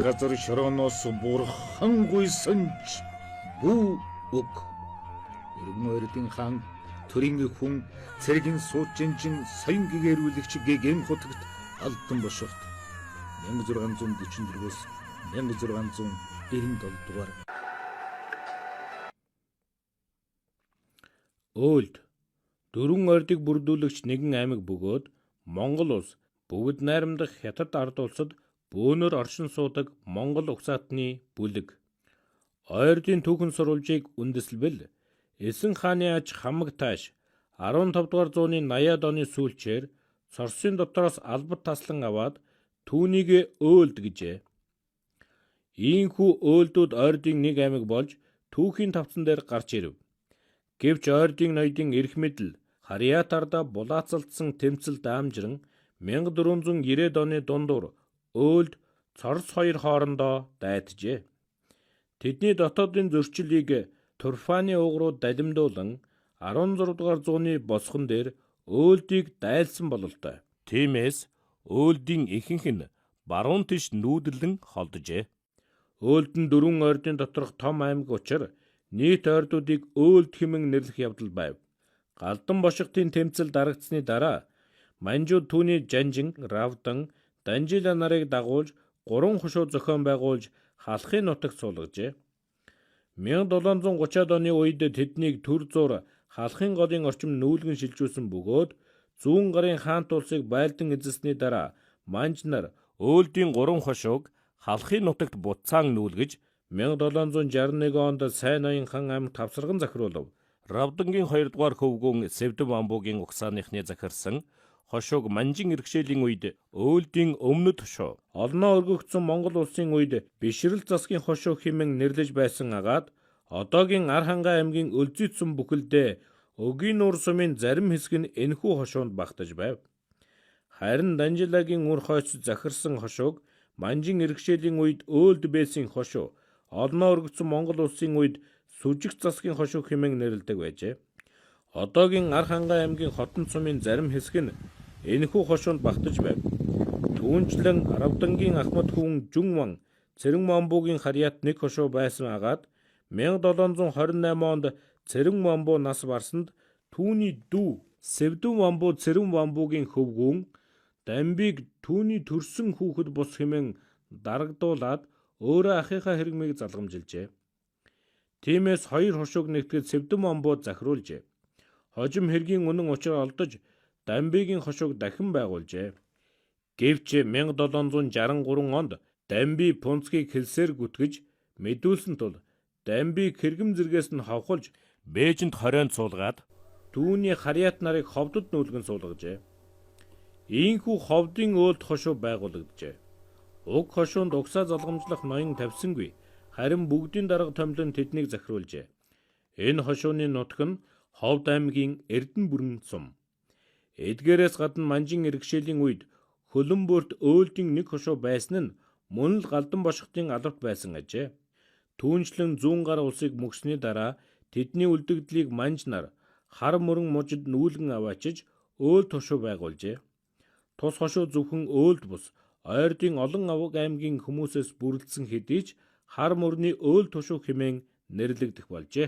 газар шорооноос бурхан гуйсан ч бүү үг. Өргөн ойрдын хаан төрийн хүн цэргийн суучинжин соён гэгэрүүлэгч гэгэм хотогт алдан бошогт 1644-өөс 1697 дугаар. Өөлд дөрвөн ойрдыг бүрдүүлэгч нэгэн аймаг бөгөөд Монгол улс бүгд найрамдах хятад ард улсад бөөнөр оршин суудаг Монгол угсаатны бүлэг. Ойрдын түүхэн сурвалжийг үндэслэвэл Эсэн хааны аж хамаг тааш 15 дугаар зууны 80-аад оны сүүлчээр Цорсын дотроос албат таслан аваад түүнийг өөлд гэжээ. Ийхүү өөлдүүд ойрдын нэг аймаг болж түүхийн тавцан дээр гарч ирэв. Гэвч ойрдын ноёдын эрх мэдэл Харьяатарда булаацалдсан тэмцэл даамжран 1490-ад оны дундуур өөлд Цорс хоёр хоорондоо дайджээ. Тэдний дотоодын зөрчилийг Турфаны уугрууд далимдуулан 16 дугаар зууны босгон дээр өөлдийг дайлсан бололтой. Тиймээс өөлдийн ихэнх нь баруун тиш нүүдэрлэн холджээ. Өөлд нь дөрвөн ойрдын доторх том аймаг учраас нийт ойрдуудыг өөлд хэмээн нэрлэх явдал байв. Галдан бошигтын тэмцэл дарагдсны дараа манжууд түүний Жанжин, Равдан, Данжила нарыг дагуулж 3 хошуу зохион байгуулж халахын нутагт суулгажээ. 1730-ад оны үед тэднийг төр зур халахын голын орчим нүүлгэн шилжүүлсэн бөгөөд зүүн гарын хаант улсыг байлдан эзэлсний дараа манж нар өөлдийн 3 хошууг халахын нутагт буцаан нүүлгэж 1761 онд сайн ноён хан аймагт тавсарган захируулав. Равдангийн 2 дугаар хөвгүүн Сэвдэм амбуугийн угсааныхны захирсан хошууг манжин иргэшээлийн үед өөлдийн өмнөд хошуу, олноо өргөгдсөн Монгол улсын үед бишрэл засгийн хошуу хэмээн нэрлэж байсан агаад одоогийн Архангай аймгийн Өлзийцэн бүхэлдээ Өгийн нуур сумын зарим хэсэг нь энэхүү хошуунд багтаж байв. Харин Данжилагийн үр хойч захирсан хошууг манжин иргэшээлийн үед өөлд байсан хошуу, олноо өргөгдсөн Монгол улсын үед Сүжигч засгийн хошуу хэмээн нэрлэдэг байжээ. Одоогийн Архангай аймгийн Хотон сумын зарим хэсэг нь энэхүү хошуунд багтаж байв. Түүнчлэн Равдангийн Ахмад хүүн Жүнван Цэрэн Мамбуугийн Харьяат нэг хошуу байсан агаад 1728 онд Цэрэн Мамбуу нас барсанд түүний дүү Сэвдэм Мамбуу Цэрэн Мамбуугийн хөвгүүн Дамбийг түүний төрсөн хүүхэд бус хэмээн дарагдуулаад өөрөө ахыхаа хэрмийг залгамжилжээ. Тиймээс хоёр хошууг нэгтгэж Сэвдэм Мамбууд захируулжээ. Хожим хэргийн үнэн учраа олдож Дамбигийн хошууг дахин байгуулжээ. Гэвч 1763 онд Дамби Пунцгийг хэлсээр гүтгэж мэдүүлсэн тул Дамбиг хэргэм зэргээс нь хавхулж Бээжинд хорионд суулгаад түүний Харьяат нарыг ховдод нүүлгэн суулгажээ. Ийхүү ховдын өөлд хошуу байгуулагджээ. Уг хошуунд угсаа залгамжлах ноён тавьсангүй, харин бүгдийн дарга томилон тэднийг захируулжээ. Энэ хошууны нутаг нь Ховд аймгийн Эрдэнэ бүрэн сум. Эдгээрээс гадна манжин иргэшээлийн үед хөлөн бүрт өөлдийн нэг хошуу байсан нь мөн л галдан бошготын албат байсан ажээ. Түүнчлэн зүүн гар улсыг мөксөний дараа тэдний үлдэгдлийг манж нар хар мөрөн мужид нүүлгэн аваачиж өөлд хошуу байгуулжээ. Тус хошуу зөвхөн өөлд бус ойрдын олон аваг аймгийн хүмүүсээс бүрэлдсэн хэдий ч хар мөрний өөлд хошуу хэмээн нэрлэгдэх болжээ.